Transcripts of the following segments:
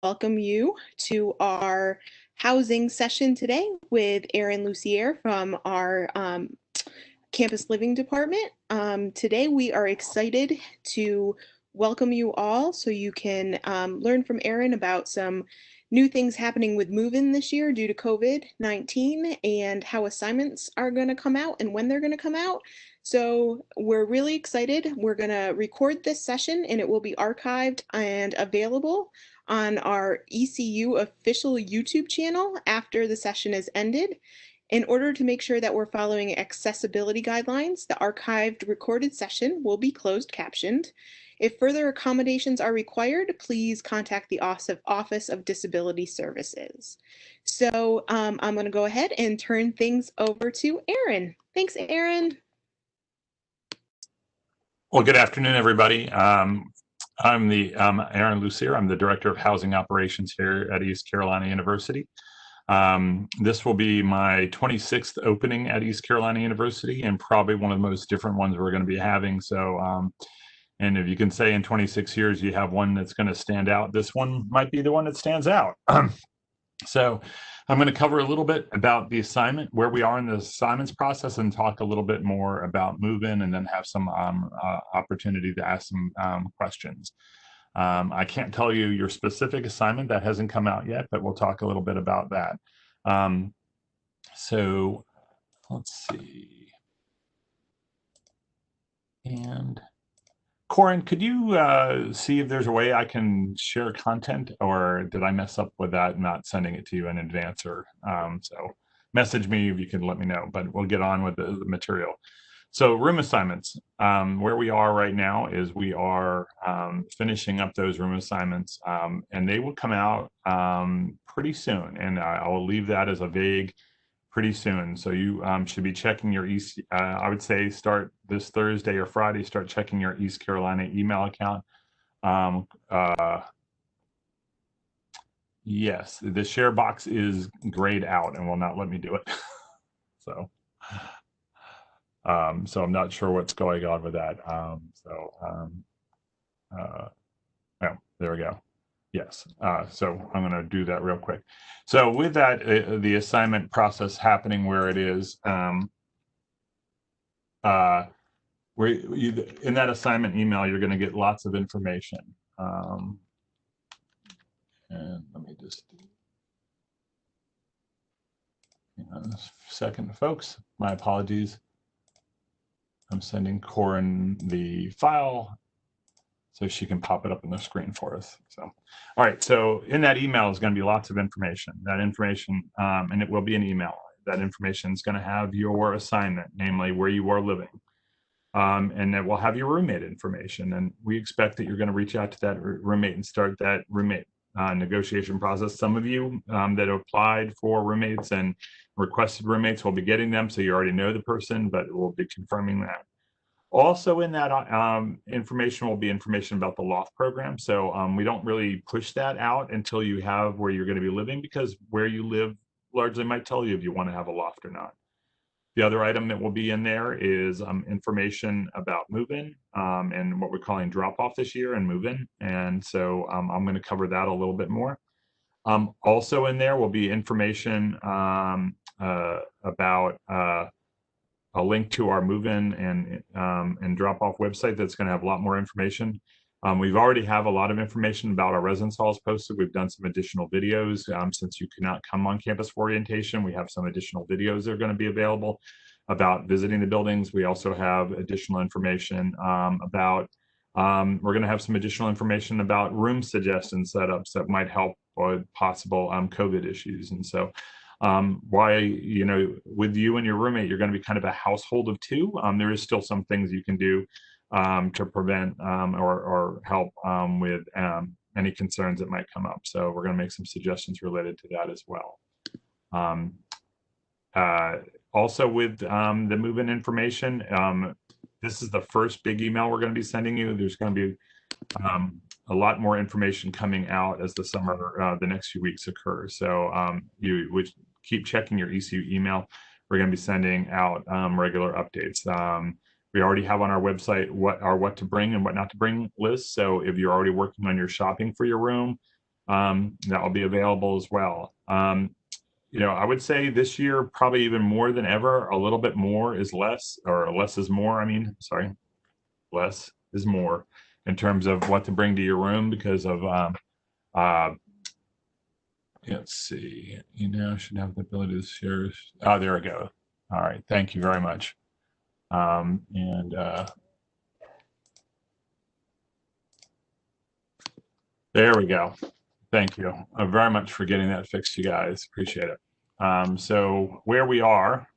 welcome you to our housing session today with Erin Lucier from our campus living department. Today we are excited to welcome you all so you can learn from Erin about some new things happening with MoveIn this year due to COVID-19 and how assignments are going to come out and when they're going to come out. So we're really excited. We're going to record this session and it will be archived and available on our ECU official YouTube channel after the session is ended. In order to make sure that we're following accessibility guidelines, the archived recorded session will be closed captioned. If further accommodations are required, please contact the Office of Disability Services. So I'm going to go ahead and turn things over to Erin. Thanks, Erin. Well, good afternoon, everybody. I'm Erin Lucier. I'm the Director of Housing Operations here at East Carolina University. This will be my 26th opening at East Carolina University and probably one of the most different ones we're going to be having. So, and if you can say in 26 years you have one that's going to stand out, this one might be the one that stands out. So I'm going to cover a little bit about the assignment, where we are in the assignments process, and talk a little bit more about MoveIn, and then have some opportunity to ask some questions. I can't tell you your specific assignment, that hasn't come out yet, but we'll talk a little bit about that. So let's see. And Corin, could you see if there's a way I can share content, or did I mess up with that, not sending it to you in advance? Or so message me if you can let me know, but we'll get on with the material. So room assignments, where we are right now is we are finishing up those room assignments, and they will come out pretty soon. And I will leave that as a vague pretty soon. So you should be checking your I would say start this Thursday or Friday, start checking your East Carolina email account. Yes, the share box is grayed out and will not let me do it. So I'm not sure what's going on with that. Oh, there we go. Yes, so I'm going to do that real quick. So with that, the assignment process happening where it is, in that assignment email, you're going to get lots of information. And let me just hang on a second, folks. My apologies. I'm sending Corin the file so she can pop it up on the screen for us. So, all right, so in that email is going to be lots of information. That information, and it will be an email. That information is going to have your assignment, namely where you are living. And it will have your roommate information. And we expect that you're going to reach out to that roommate and start that roommate negotiation process. Some of you that applied for roommates and requested roommates will be getting them, so you already know the person, but we'll be confirming that. Also in that information will be information about the loft program. So we don't really push that out until you have where you're going to be living, because where you live largely might tell you if you want to have a loft or not. The other item that will be in there is information about MoveIn and what we're calling Dropoff this year and MoveIn. And so I'm going to cover that a little bit more. Also in there will be information about a link to our MoveIn and Dropoff website that's going to have a lot more information. We've already have a lot of information about our residence halls posted. We've done some additional videos. Since you cannot come on campus for orientation, we have some additional videos that are going to be available about visiting the buildings. We also have additional information about, we're going to have some additional information about room suggestion setups that might help with possible COVID issues. And so why, with you and your roommate, you're going to be kind of a household of two. There is still some things you can do to prevent or help with any concerns that might come up. So we're going to make some suggestions related to that as well. Also with the MoveIn information, this is the first big email we're going to be sending you. There's going to be a lot more information coming out as the next few weeks occur. So you would keep checking your ECU email. We're going to be sending out regular updates. We already have on our website what to bring and what not to bring lists. So if you're already working on your shopping for your room, that will be available as well. I would say this year, probably even more than ever, a little bit more is less, or less is more. Less is more in terms of what to bring to your room because of, let's see, should have the ability to share. Oh, there we go. All right. Thank you very much. There we go. Thank you very much for getting that fixed, you guys. Appreciate it. So where we are,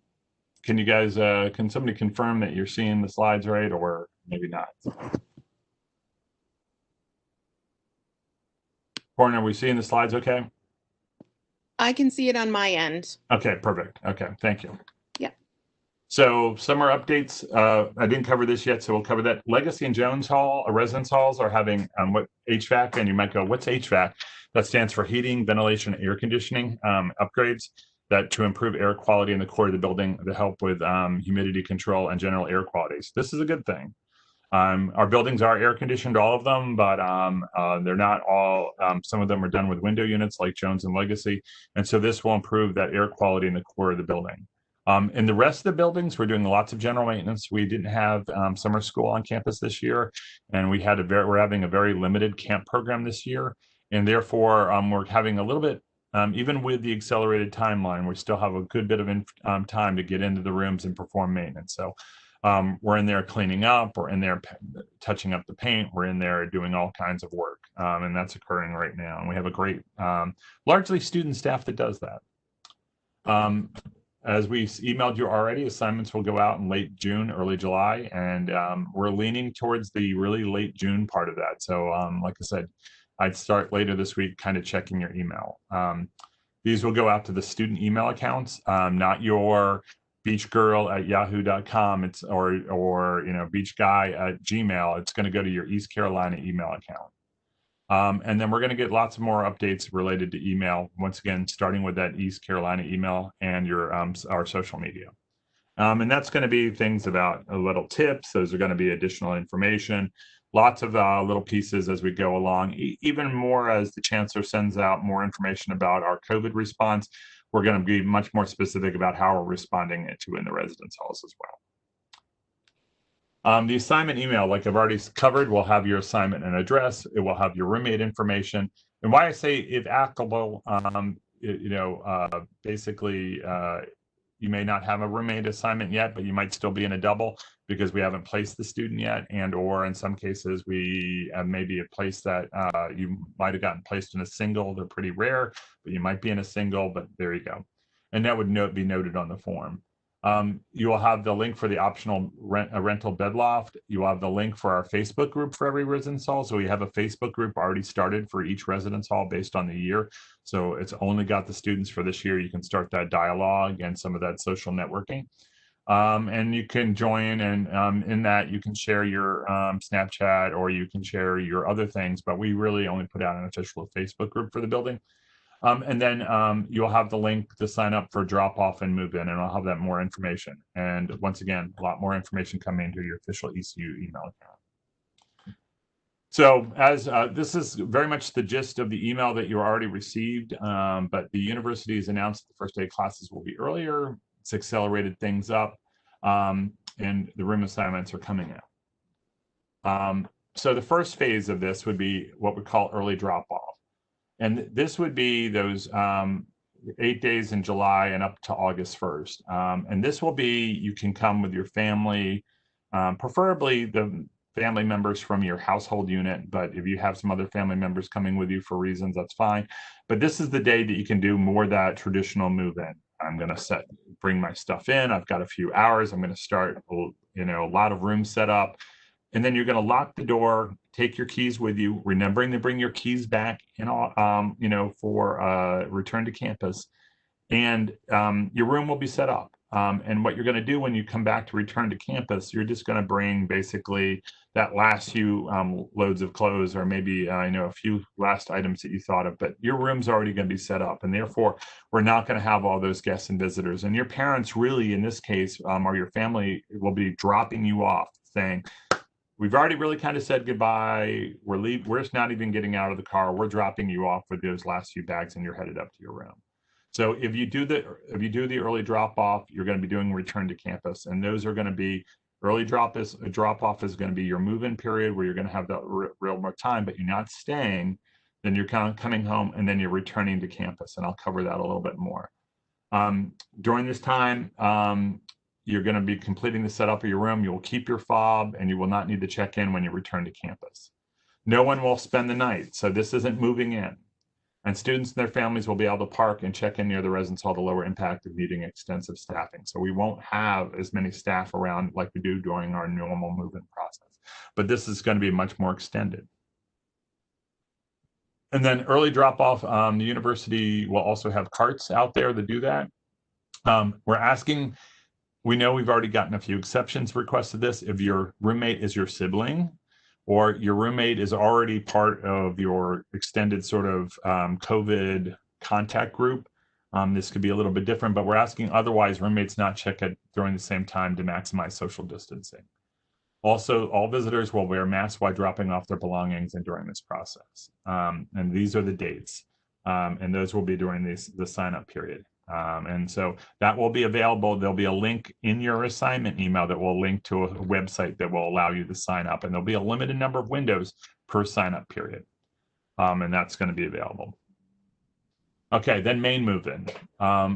can you guys, can somebody confirm that you're seeing the slides right, or maybe not? Corin, are we seeing the slides okay? I can see it on my end. Okay, perfect. Okay, thank you. Yeah. So summer updates, I didn't cover this yet, so we'll cover that. Legacy and Jones Hall, residence halls are having what HVAC, and you might go, what's HVAC? That stands for heating, ventilation, air conditioning upgrades that to improve air quality in the core of the building to help with humidity control and general air qualities. This is a good thing. Our buildings are air conditioned, all of them, but they're not all. Some of them are done with window units like Jones and Legacy. And so this will improve that air quality in the core of the building. In the rest of the buildings, we're doing lots of general maintenance. We didn't have summer school on campus this year, and we're having a very limited camp program this year. And therefore, we're having a little bit, even with the accelerated timeline, we still have a good bit of time to get into the rooms and perform maintenance. So we're in there cleaning up, we're in there touching up the paint, we're in there doing all kinds of work, and that's occurring right now. And we have a great, largely student staff that does that. As we emailed you already, assignments will go out in late June, early July, and we're leaning towards the really late June part of that. So like I said, I'd start later this week kind of checking your email. These will go out to the student email accounts, not your beachgirl@yahoo.com or beachguy@gmail. It's going to go to your East Carolina email account. And then we're going to get lots of more updates related to email, once again, starting with that East Carolina email and our social media. And that's going to be things about little tips. Those are going to be additional information, lots of little pieces as we go along, even more as the chancellor sends out more information about our COVID response. We're going to be much more specific about how we're responding to in the residence halls as well. The assignment email, like I've already covered, will have your assignment and address. It will have your roommate information. And why I say if applicable, basically, you may not have a roommate assignment yet, but you might still be in a double because we haven't placed the student yet, and or in some cases we maybe have placed that you might have gotten placed in a single. They're pretty rare, but you might be in a single, but there you go. And that would be noted on the form. You will have the link for the optional rental bed loft. You will have the link for our Facebook group for every residence hall. So we have a Facebook group already started for each residence hall based on the year. So it's only got the students for this year. You can start that dialogue and some of that social networking. And you can join, and in that you can share your Snapchat, or you can share your other things, but we really only put out an official Facebook group for the building. And then you'll have the link to sign up for Dropoff and MoveIn, and I'll have that more information. And once again, a lot more information coming to your official ECU email account. So as this is very much the gist of the email that you already received, but the university has announced the first day classes will be earlier. It's accelerated things up, and the room assignments are coming out. So the first phase of this would be what we call early drop-off. And this would be those 8 days in July and up to August 1st. And this will be, you can come with your family, preferably the family members from your household unit, but if you have some other family members coming with you for reasons, that's fine. But this is the day that you can do more of that traditional move-in. I'm going to bring my stuff in. I've got a few hours. I'm going to start, a lot of rooms set up. And then you're going to lock the door, take your keys with you, remembering to bring your keys back, for return to campus. And your room will be set up. And what you're going to do when you come back to return to campus, you're just going to bring basically that last few loads of clothes, or maybe a few last items that you thought of. But your room's already going to be set up, and therefore we're not going to have all those guests and visitors. And your parents, really, in this case, or your family, will be dropping you off, saying, we've already really kind of said goodbye. We're just not even getting out of the car. We're dropping you off with those last few bags, and you're headed up to your room. So if you do the early drop off, you're going to be doing return to campus, and those are going to be early drop off is going to be your move-in period where you're going to have that real more time, but you're not staying. Then you're kind of coming home, and then you're returning to campus, and I'll cover that a little bit more. During this time, you're going to be completing the setup of your room. You will keep your fob, and you will not need to check in when you return to campus. No one will spend the night, so this isn't moving in. And students and their families will be able to park and check in near the residence hall to lower impact of needing extensive staffing. So we won't have as many staff around like we do during our normal move-in process. But this is going to be much more extended. And then early drop-off, the university will also have carts out there to do that. We're asking, we know we've already gotten a few exceptions requested this. If your roommate is your sibling, or your roommate is already part of your extended sort of COVID contact group, this could be a little bit different, but we're asking otherwise roommates not check it during the same time to maximize social distancing. Also, all visitors will wear masks while dropping off their belongings and during this process. And these are the dates, and those will be during the sign-up period. And so that will be available. There'll be a link in your assignment email that will link to a website that will allow you to sign up. And there'll be a limited number of windows per sign-up period. And that's going to be available. Okay, then main move-in.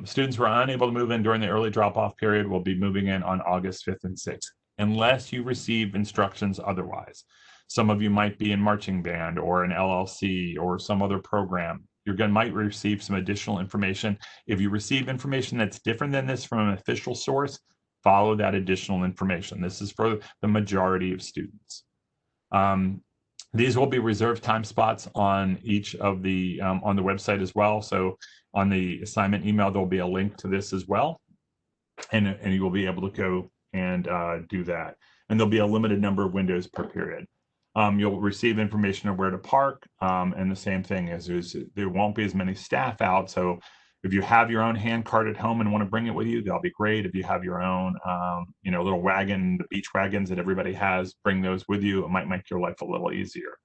Students who are unable to move in during the early drop-off period will be moving in on August 5th and 6th, unless you receive instructions otherwise. Some of you might be in marching band or an LLC or some other program. Might receive some additional information. If you receive information that's different than this from an official source, follow that additional information. This is for the majority of students. These will be reserved time spots on each of the, on the website as well. So on the assignment email, there'll be a link to this as well. And you will be able to go and do that. And there'll be a limited number of windows per period. You'll receive information of where to park, and the same thing is there won't be as many staff out. So if you have your own hand cart at home and want to bring it with you, that'll be great. If you have your own, little wagon, the beach wagons that everybody has, bring those with you. It might make your life a little easier.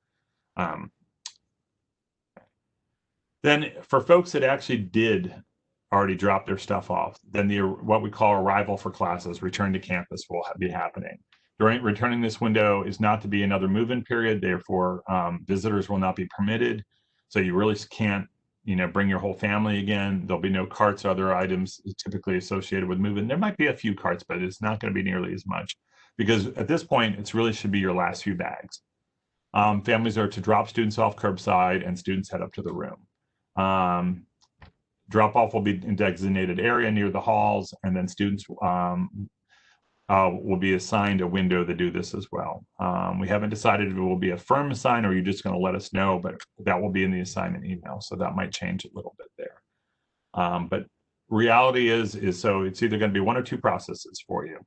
Then for folks that actually did already drop their stuff off, then what we call arrival for classes, return to campus, will be happening. Returning this window is not to be another move-in period. Therefore, visitors will not be permitted. So you really can't, bring your whole family again. There'll be no carts or other items typically associated with move-in. There might be a few carts, but it's not going to be nearly as much because at this point, it really should be your last few bags. Families are to drop students off curbside and students head up to the room. Drop-off will be in designated area near the halls, and then students will be assigned a window to do this as well. We haven't decided if it will be a firm assign or you're just going to let us know, but that will be in the assignment email. So that might change a little bit there. But reality is so it's either going to be one or two processes for you.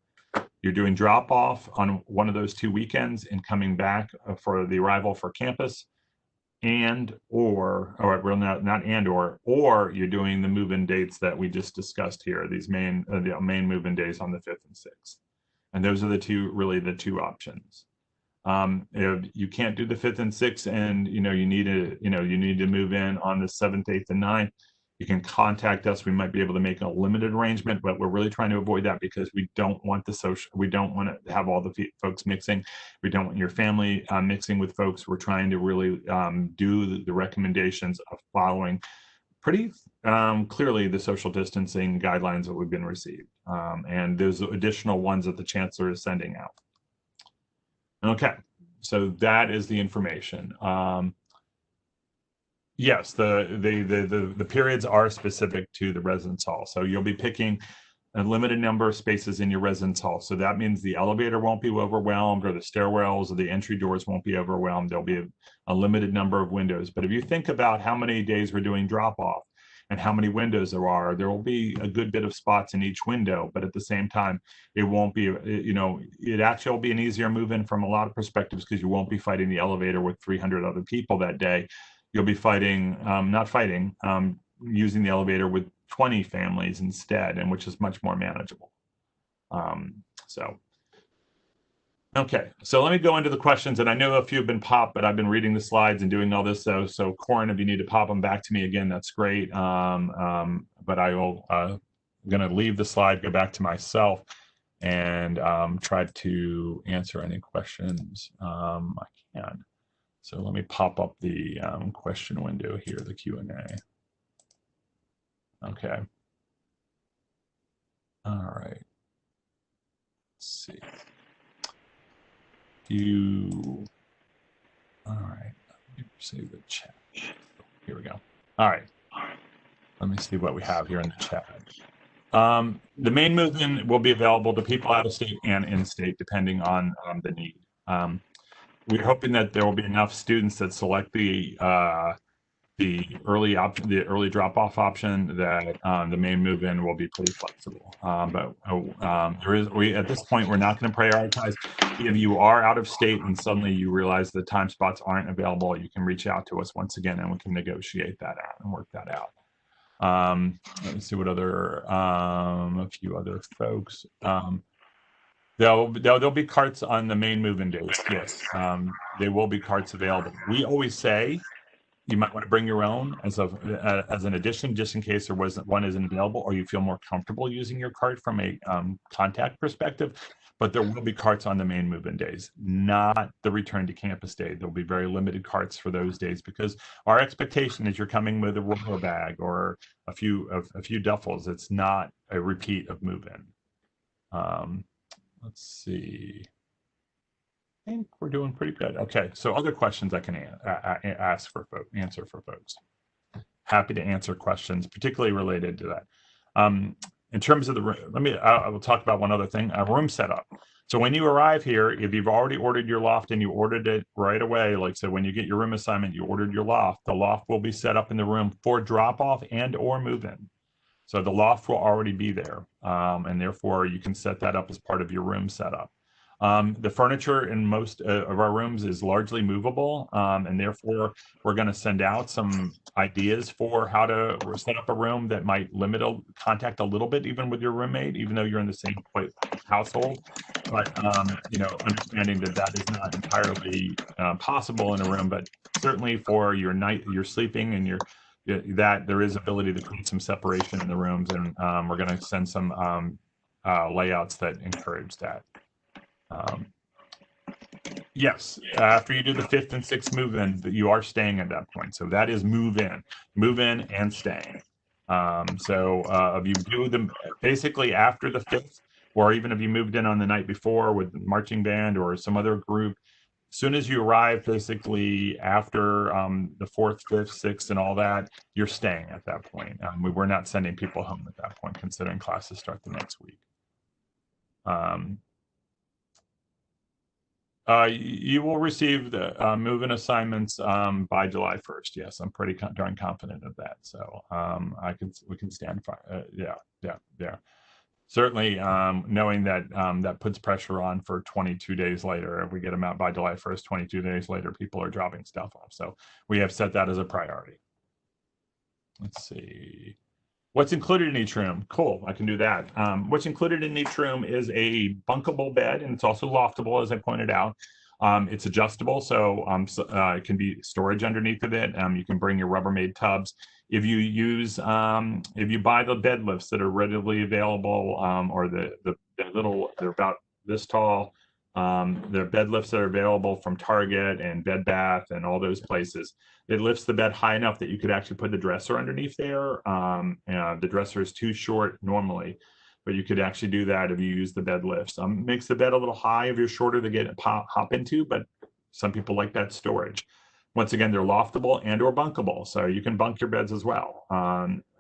You're doing drop off on one of those 2 weekends and coming back for the arrival for campus, or you're doing the move-in dates that we just discussed here, these main move-in days on the 5th and 6th. And those are the two options. If you can't do the 5th and 6th and you need to move in on the 7th, 8th, and 9th, you can contact us. We might be able to make a limited arrangement, but we're really trying to avoid that because we don't want we don't want to have all the folks mixing. We don't want your family mixing with folks. We're trying to really do the recommendations of following pretty clearly the social distancing guidelines that we've been received. And there's additional ones that the chancellor is sending out. Okay, so that is the information. Yes, the periods are specific to the residence hall. So you'll be picking a limited number of spaces in your residence hall. So that means the elevator won't be overwhelmed or the stairwells or the entry doors won't be overwhelmed. There'll be a limited number of windows. But if you think about how many days we're doing drop off and how many windows there will be a good bit of spots in each window. But at the same time, it won't be, it actually will be an easier move in from a lot of perspectives because you won't be fighting the elevator with 300 other people that day. You'll be using the elevator with 20 families instead, and which is much more manageable. So Okay, so let me go into the questions, and I know a few have been popped, but I've been reading the slides and doing all this. So Corin, if you need to pop them back to me again, that's great. But I will going to leave the slide, go back to myself, and try to answer any questions I can. So let me pop up the question window here, the Q&A. Okay. All right. Let's see. All right. Let me save the chat. Here we go. All right. Let me see what we have here in the chat. The main MoveIn will be available to people out of state and in state, depending on the need. We're hoping that there will be enough students that select the early drop-off option that the main move-in will be pretty flexible. But at this point, we're not going to prioritize. If you are out of state and suddenly you realize the time spots aren't available, you can reach out to us once again, and we can negotiate that out and work that out. Let me see what other a few other folks. There'll be carts on the main move-in days. Yes, there will be carts available. We always say you might want to bring your own as an addition, just in case one isn't available, or you feel more comfortable using your cart from a contact perspective. But there will be carts on the main move-in days, not the return to campus day. There'll be very limited carts for those days, because our expectation is you're coming with a roller bag or a few duffels. It's not a repeat of move-in. Let's see. I think we're doing pretty good. Okay, so other questions I can answer for folks. Happy to answer questions, particularly related to that. In terms of the, I will talk about one other thing, a room setup. So when you arrive here, if you've already ordered your loft and you ordered it right away, like so when you get your room assignment, you ordered your loft, the loft will be set up in the room for drop-off and or move-in. So the loft will already be there, and therefore you can set that up as part of your room setup. The furniture in most of our rooms is largely movable, and therefore we're going to send out some ideas for how to set up a room that might limit contact a little bit, even with your roommate, even though you're in the same household. But understanding that is not entirely possible in a room, but certainly for your night, you're sleeping and that there is ability to create some separation in the rooms, and we're going to send some layouts that encourage that. Yes, after you do the 5th and 6th move-in, you are staying at that point. So that is move-in and staying. If you do them basically after the 5th, or even if you moved in on the night before with marching band or some other group, as soon as you arrive, basically after the 4th, 5th, 6th, and all that, you're staying at that point. We're not sending people home at that point, considering classes start the next week. You will receive the move-in assignments by July 1st. Yes, I'm pretty darn confident of that. So we can stand for yeah. Certainly, knowing that that puts pressure on for 22 days later. If we get them out by July 1st, 22 days later, people are dropping stuff off. So we have set that as a priority. Let's see. What's included in each room? Cool, I can do that. What's included in each room is a bunkable bed, and it's also loftable, as I pointed out. It's adjustable, so it can be storage underneath of it. You can bring your Rubbermaid tubs. If you buy the bed lifts that are readily available, or they're about this tall. There are bed lifts that are available from Target and Bed Bath and all those places. It lifts the bed high enough that you could actually put the dresser underneath there. The dresser is too short normally, but you could actually do that if you use the bed lifts. Makes the bed a little high if you're shorter to hop into, but some people like that storage. Once again, they're loftable and or bunkable, so you can bunk your beds as well.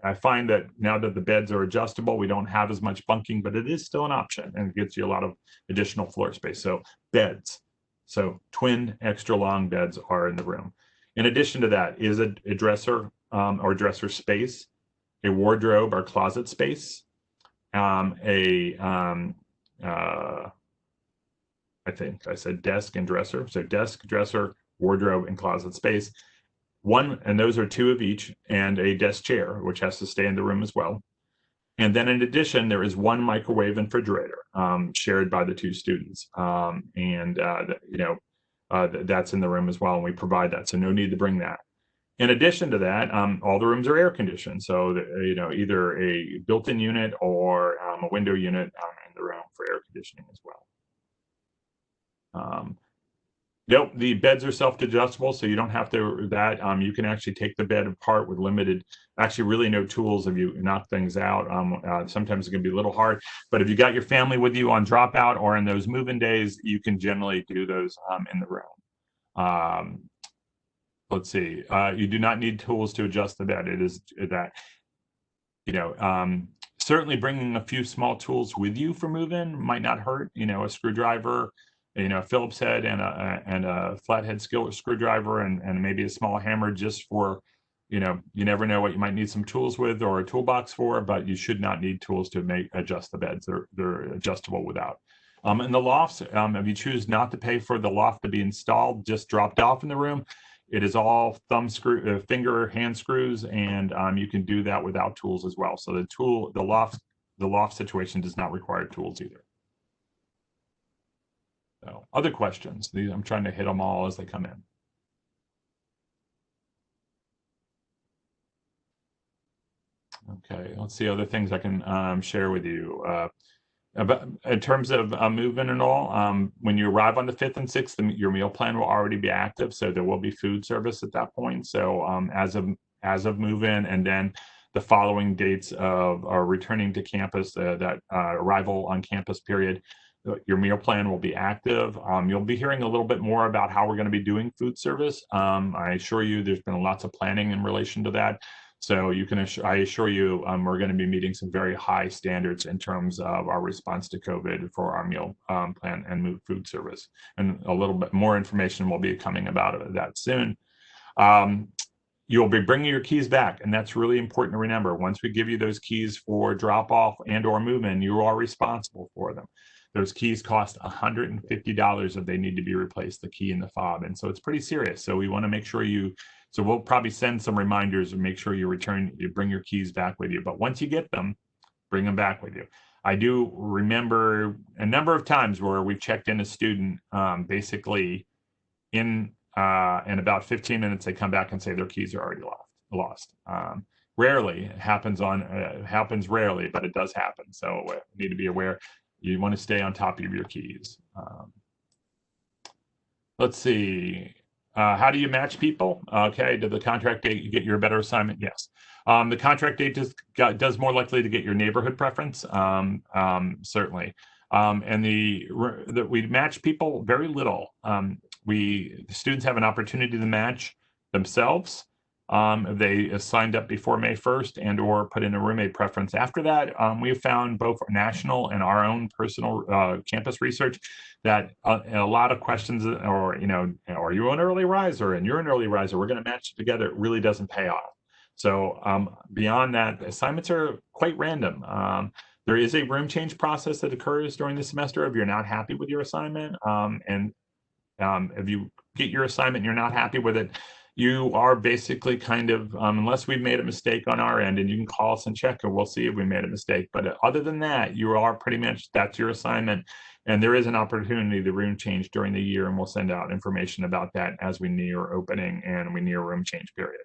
I find that now that the beds are adjustable, we don't have as much bunking, but it is still an option, and it gives you a lot of additional floor space. So beds, so twin extra long beds are in the room. In addition to that is a dresser or dresser space, a wardrobe or closet space, I think I said desk and dresser. So desk, dresser, wardrobe, and closet space. And those are 2 of each, and a desk chair, which has to stay in the room as well. And then in addition, there is one microwave and refrigerator shared by the two students. That's in the room as well, and we provide that, so no need to bring that. In addition to that, all the rooms are air conditioned, so either a built-in unit or a window unit in the room for air conditioning as well. Nope, the beds are self-adjustable, so you don't have to you can actually take the bed apart with limited, actually really no tools if you knock things out. Sometimes it can be a little hard, but if you got your family with you on dropout or in those move-in days, you can generally do those in the room. Let's see, you do not need tools to adjust the bed. It is that, certainly bringing a few small tools with you for move-in might not hurt, a screwdriver, a Phillips head and a flathead screwdriver and maybe a small hammer just for, you never know what you might need some tools with or a toolbox for, but you should not need tools to adjust the beds. They're adjustable without. In the lofts, if you choose not to pay for the loft to be installed, just dropped off in the room, it is all finger hand screws, and you can do that without tools as well. So the loft situation does not require tools either. So, other questions? I'm trying to hit them all as they come in. Okay, let's see other things I can share with you. In terms of move-in and all, when you arrive on the 5th and 6th, your meal plan will already be active, so there will be food service at that point. So as of move-in, and then the following dates of returning to campus, that arrival on campus period, your meal plan will be active. You'll be hearing a little bit more about how we're going to be doing food service. I assure you there's been lots of planning in relation to that. So I assure you we're going to be meeting some very high standards in terms of our response to COVID for our meal plan and food service. And a little bit more information will be coming about that soon. You'll be bringing your keys back, and that's really important to remember. Once we give you those keys for drop-off and or move-in, you are responsible for them. Those keys cost $150 if they need to be replaced, the key and the fob. And so it's pretty serious. So we want to make sure so we'll probably send some reminders and make sure you bring your keys back with you. But once you get them, bring them back with you. I do remember a number of times where we've checked in a student, basically in about 15 minutes, they come back and say their keys are already lost. Rarely, it happens rarely, but it does happen. So we need to be aware. You want to stay on top of your keys. Let's see. How do you match people? Okay, to the contract date, you get your better assignment? Yes. The contract date does more likely to get your neighborhood preference, certainly. And we match people very little. The students have an opportunity to match themselves if they signed up before May 1st and or put in a roommate preference. After that, we've found both national and our own personal campus research that a lot of questions, or are you an early riser and you're an early riser, we're going to match you together, it really doesn't pay off. So beyond that, assignments are quite random. There is a room change process that occurs during the semester if you're not happy with your assignment. If you get your assignment and you're not happy with it, you are basically kind of, unless we've made a mistake on our end, and you can call us and check, and we'll see if we made a mistake. But other than that, you are pretty much, that's your assignment. And there is an opportunity to room change during the year, and we'll send out information about that as we near opening and we near room change period.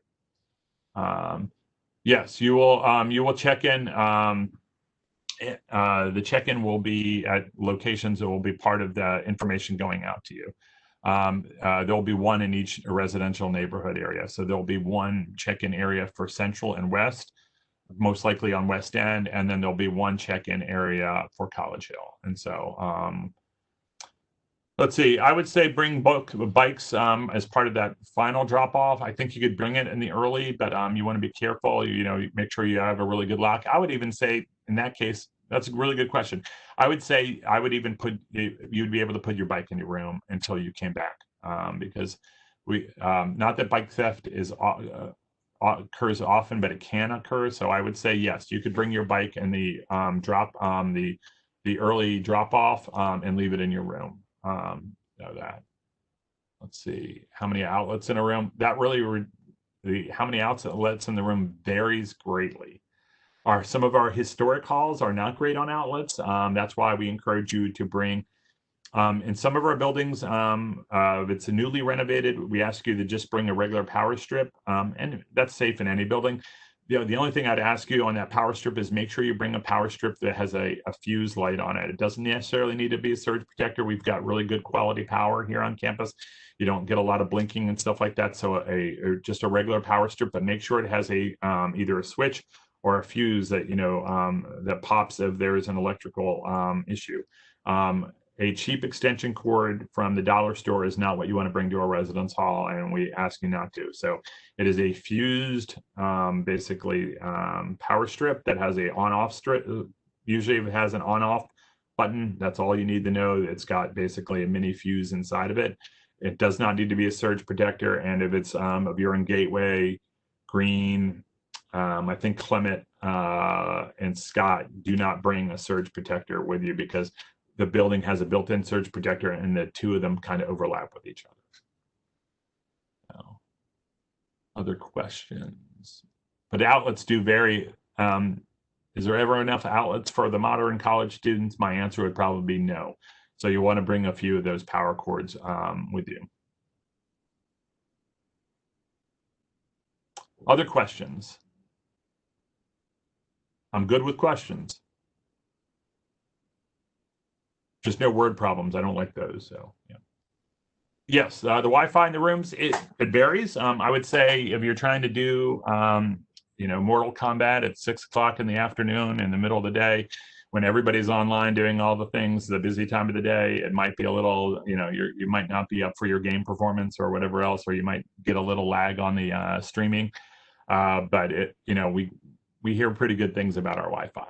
Yes, you will check in. The check-in will be at locations that will be part of the information going out to you. There'll be one in each residential neighborhood area. So there'll be one check-in area for Central and West, most likely on West End, and then there'll be one check-in area for College Hill. And so let's see, I would say bring bikes as part of that final drop-off. I think you could bring it in the early, but you want to be careful, make sure you have a really good lock. I would even say, in that case, that's a really good question. I would say you'd be able to put your bike in your room until you came back, because not that bike theft occurs often, but it can occur. So I would say yes, you could bring your bike in the the early drop-off and leave it in your room. Let's see, how many outlets in a room? That really how many outlets in the room varies greatly. Some of our historic halls are not great on outlets. That's why we encourage you to bring, in some of our buildings, if it's a newly renovated, we ask you to just bring a regular power strip, and that's safe in any building. The only thing I'd ask you on that power strip is make sure you bring a power strip that has a fuse light on it. It doesn't necessarily need to be a surge protector. We've got really good quality power here on campus. You don't get a lot of blinking and stuff like that. So just a regular power strip, but make sure it has either a switch or a fuse that that pops if there is an electrical issue. A cheap extension cord from the dollar store is not what you want to bring to a residence hall, and we ask you not to. So it is a fused, basically, power strip that has a on-off strip. Usually it has an on-off button. That's all you need to know. It's got basically a mini fuse inside of it. It does not need to be a surge protector. And if you're in Gateway, Green, I think Clement and Scott, do not bring a surge protector with you, because the building has a built-in surge protector and the two of them kind of overlap with each other. So, other questions? But outlets do vary. Is there ever enough outlets for the modern college students? My answer would probably be no. So you want to bring a few of those power cords with you. Other questions? I'm good with questions. Just no word problems. I don't like those. So yeah. Yes, the Wi-Fi in the rooms, it varies. I would say if you're trying to do Mortal Kombat at 6 o'clock in the afternoon in the middle of the day, when everybody's online doing all the things, the busy time of the day, it might be a little, you might not be up for your game performance or whatever else, or you might get a little lag on the streaming. But we hear pretty good things about our Wi-Fi.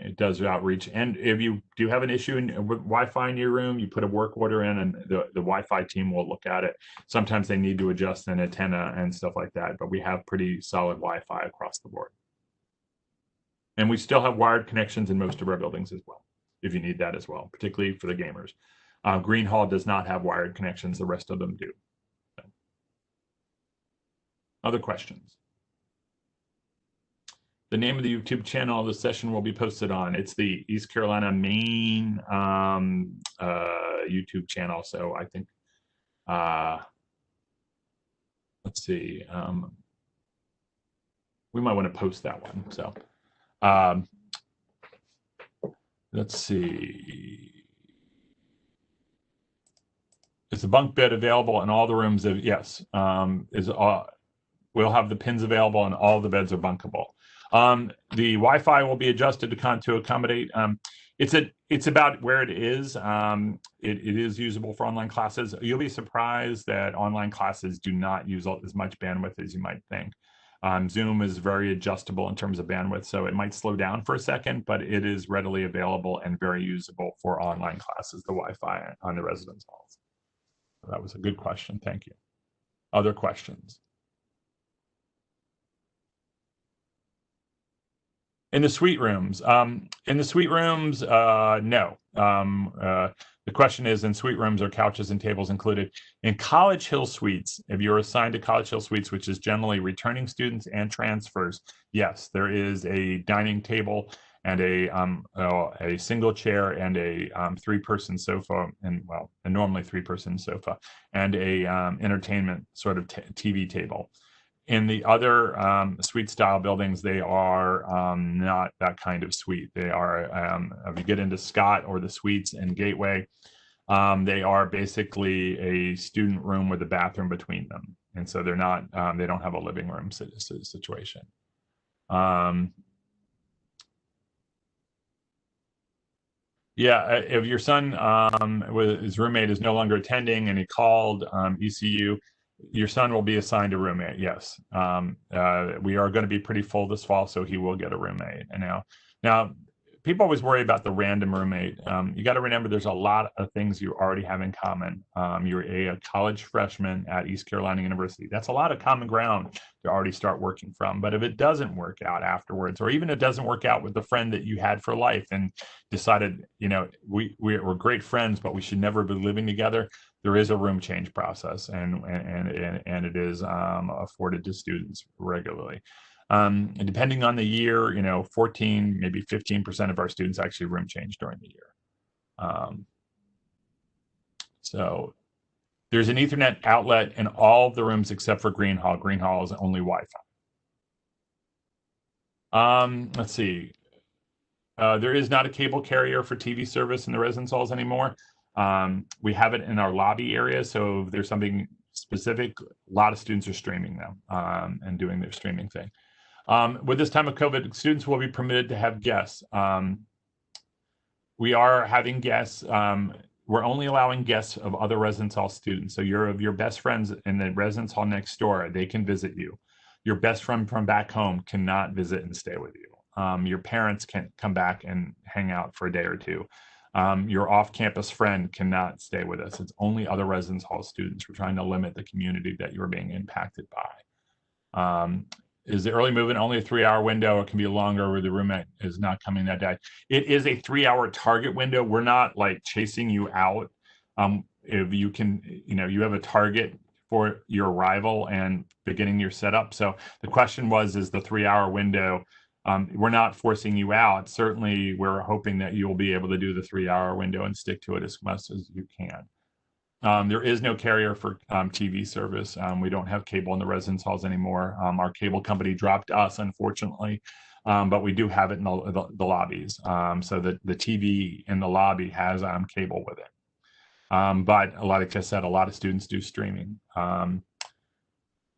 It does outreach, and if you do have an issue with Wi-Fi in your room, you put a work order in, and the Wi-Fi team will look at it. Sometimes they need to adjust an antenna and stuff like that, but we have pretty solid Wi-Fi across the board. And we still have wired connections in most of our buildings as well, if you need that as well, particularly for the gamers. Green Hall does not have wired connections. The rest of them do. So. Other questions? The name of the YouTube channel the session will be posted on. It's the East Carolina main YouTube channel. So I think, let's see, we might want to post that one. So let's see. Is the bunk bed available in all the rooms? Yes. We'll have the pins available and all the beds are bunkable. The Wi-Fi will be adjusted to accommodate. It's about where it is. It is usable for online classes. You'll be surprised that online classes do not use as much bandwidth as you might think. Zoom is very adjustable in terms of bandwidth, so it might slow down for a second, but it is readily available and very usable for online classes, the Wi-Fi on the residence halls. So that was a good question. Thank you. Other questions? In the suite rooms, no. The question is, in suite rooms, are couches and tables included? In College Hill Suites, if you're assigned to College Hill Suites, which is generally returning students and transfers, yes, there is a dining table and a single chair and a three-person sofa, and normally three-person sofa, and a entertainment sort of TV table. In the other suite style buildings, they are not that kind of suite. They are, if you get into Scott or the suites and Gateway, they are basically a student room with a bathroom between them. And so they're not, they don't have a living room situation. Yeah, if your son, his roommate is no longer attending and he called ECU, your son will be assigned a roommate. Yes, we are going to be pretty full this fall, so he will get a roommate. And now, people always worry about the random roommate. You got to remember, there's a lot of things you already have in common. You're a college freshman at East Carolina University. That's a lot of common ground to already start working from. But if it doesn't work out afterwards, or even it doesn't work out with the friend that you had for life and decided, we're great friends, but we should never be living together, there is a room change process, and it is afforded to students regularly. And depending on the year, 14, maybe 15% of our students actually room change during the year. So there's an Ethernet outlet in all of the rooms except for Green Hall. Green Hall is only Wi-Fi. Let's see. There is not a cable carrier for TV service in the residence halls anymore. We have it in our lobby area, so if there's something specific, a lot of students are streaming now and doing their streaming thing. With this time of COVID, students will be permitted to have guests. We are having guests. We're only allowing guests of other residence hall students. So your best friends in the residence hall next door, they can visit you. Your best friend from back home cannot visit and stay with you. Your parents can't come back and hang out for a day or two. Your off-campus friend cannot stay with us. It's only other residence hall students. We're trying to limit the community that you're being impacted by. Is the early move-in only a 3-hour window? It can be longer where the roommate is not coming that day. It is a 3-hour target window. We're not like chasing you out. If you can, you have a target for your arrival and beginning your setup. So the question was, is the 3-hour window? We're not forcing you out. Certainly, we're hoping that you'll be able to do the 3-hour window and stick to it as much as you can. There is no carrier for TV service. We don't have cable in the residence halls anymore. Our cable company dropped us, unfortunately, but we do have it in the lobbies. So the TV in the lobby has cable with it. But like I said, a lot of students do streaming.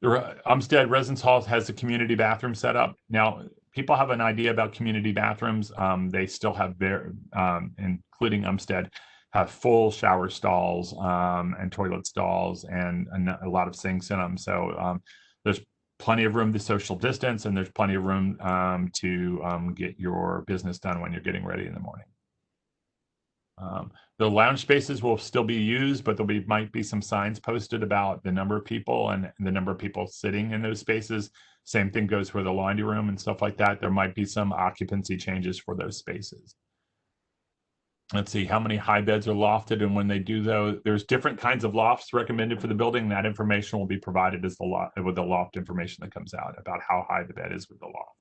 Umstead Residence Hall has a community bathroom set up. Now, people have an idea about community bathrooms. They still have including Umstead, have full shower stalls and toilet stalls and a lot of sinks in them. So there's plenty of room to social distance, and there's plenty of room to get your business done when you're getting ready in the morning. The lounge spaces will still be used, but might be some signs posted about the number of people and the number of people sitting in those spaces. Same thing goes for the laundry room and stuff like that. There might be some occupancy changes for those spaces. Let's see how many high beds are lofted, and when they do those, there's different kinds of lofts recommended for the building. That information will be provided as with the loft information that comes out about how high the bed is with the loft.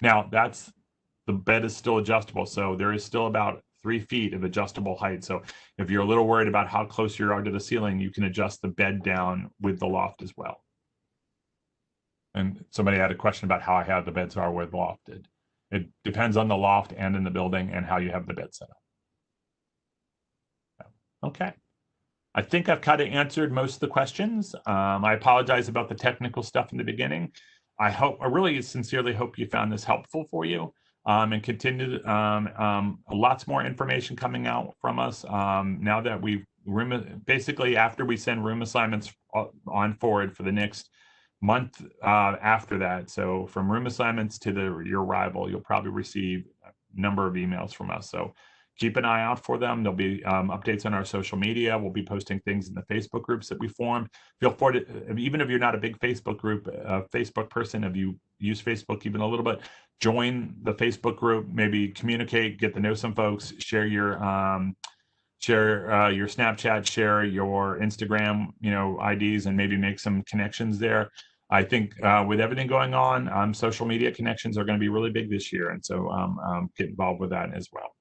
Now, the bed is still adjustable, so there is still about 3 feet of adjustable height. So if you're a little worried about how close you are to the ceiling, you can adjust the bed down with the loft as well. And somebody had a question about how high the beds are with lofted. It depends on the loft and in the building and how you have the bed set up. Okay. I think I've kind of answered most of the questions. I apologize about the technical stuff in the beginning. I really sincerely hope you found this helpful for you. And continue lots more information coming out from us now that basically after we send room assignments on forward for the next month after that. So from room assignments to your arrival, you'll probably receive a number of emails from us. So keep an eye out for them. There'll be updates on our social media. We'll be posting things in the Facebook groups that we formed. Feel free to, even if you're not a big Facebook group, Facebook person, if you use Facebook even a little bit, join the Facebook group, maybe communicate, get to know some folks, share your Snapchat, share your Instagram, IDs, and maybe make some connections there. I think with everything going on, social media connections are going to be really big this year. And so get involved with that as well.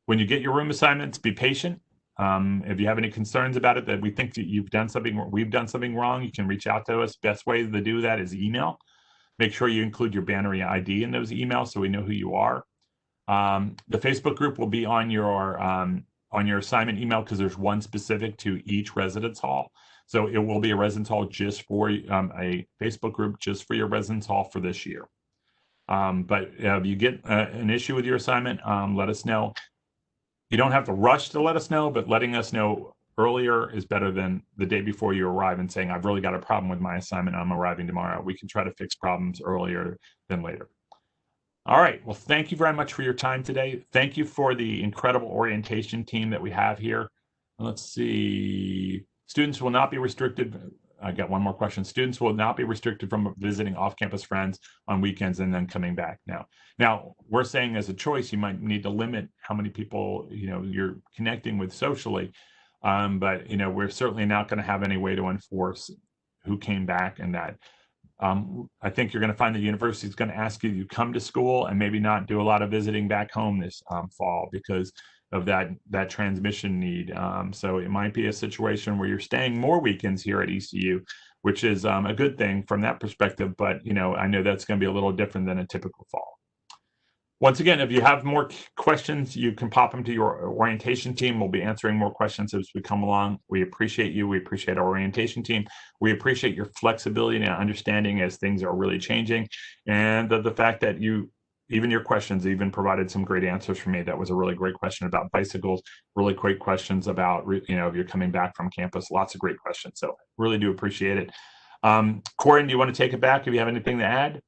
When you get your room assignments, be patient. If you have any concerns about it, that we think that we've done something wrong, you can reach out to us. Best way to do that is email. Make sure you include your banner ID in those emails so we know who you are. The Facebook group will be on your assignment email because there's one specific to each residence hall. So it will be a residence hall just for a Facebook group just for your residence hall for this year. But if you get an issue with your assignment, let us know. You don't have to rush to let us know, but letting us know earlier is better than the day before you arrive and saying, I've really got a problem with my assignment, I'm arriving tomorrow. We can try to fix problems earlier than later. All right, well, thank you very much for your time today. Thank you for the incredible orientation team that we have here. Let's see, students will not be restricted. I got one more question. Students will not be restricted from visiting off-campus friends on weekends and then coming back. Now we're saying as a choice, you might need to limit how many people you're connecting with socially, but we're certainly not going to have any way to enforce who came back and that. I think you're going to find the university is going to ask you to come to school and maybe not do a lot of visiting back home this fall because of that transmission need. So it might be a situation where you're staying more weekends here at ECU, which is a good thing from that perspective. But I know that's going to be a little different than a typical fall. Once again, if you have more questions, you can pop them to your orientation team. We'll be answering more questions as we come along. We appreciate you. We appreciate our orientation team. We appreciate your flexibility and understanding as things are really changing. And the fact that even your questions even provided some great answers for me. That was a really great question about bicycles, really great questions about, if you're coming back from campus, lots of great questions. So really do appreciate it. Corin, do you want to take it back if you have anything to add?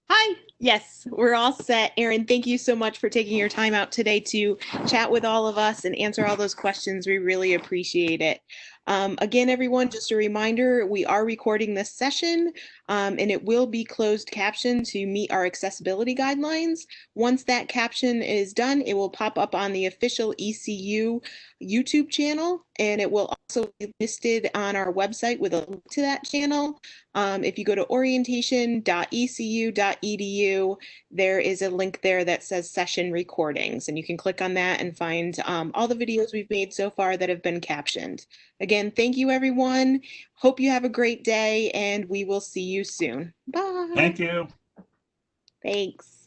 Hi. Yes, we're all set. Aaron, thank you so much for taking your time out today to chat with all of us and answer all those questions. We really appreciate it. Again, everyone, just a reminder, we are recording this session and it will be closed caption to meet our accessibility guidelines. Once that caption is done, it will pop up on the official ECU YouTube channel, and it will also be listed on our website with a link to that channel. If you go to orientation.ecu.edu, there is a link there that says session recordings, and you can click on that and find all the videos we've made so far that have been captioned. Again, thank you, everyone. Hope you have a great day, and we will see you soon. Bye. Thank you. Thanks.